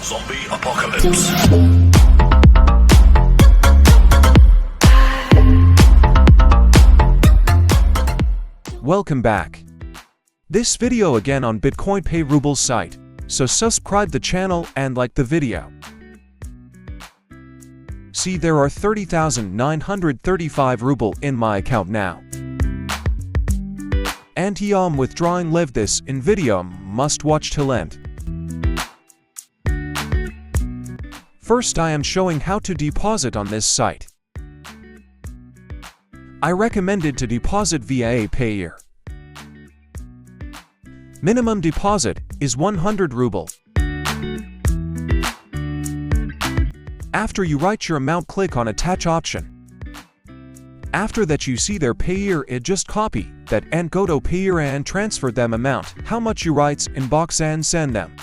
Zombie apocalypse. Welcome back. This video again on Bitcoinpay Ruble site, so subscribe the channel and like the video. See, there are 30,935 Ruble in my account now. And I'm withdrawing leave this in video, must watch till end. First, I am showing how to deposit on this site. I recommended to deposit via a payer. Minimum deposit is 100 Ruble. After you write your amount, click on attach option. After that, you see their payer, it just copy that and go to payer and transfer them amount, how much you writes in box and send them.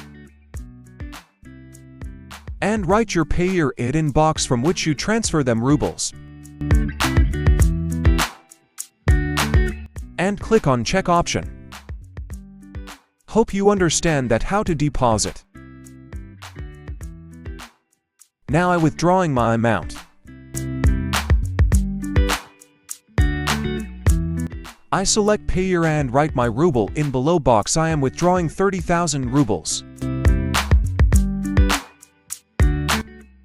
And write your payer it in box from which you transfer them rubles. And click on check option. Hope you understand that how to deposit. Now I withdrawing my amount. I select payer and write my ruble in below box. I am withdrawing 30,000 rubles.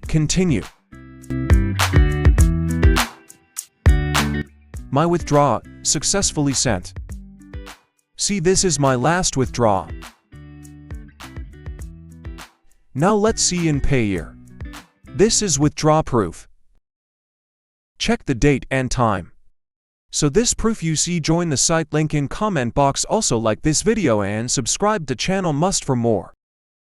Continue. My withdraw successfully sent. See, this is my last withdraw. Now let's see in payer. This is withdraw proof. Check the date and time. So this proof you see, join the site link in comment box. Also like this video and subscribe the channel must for more.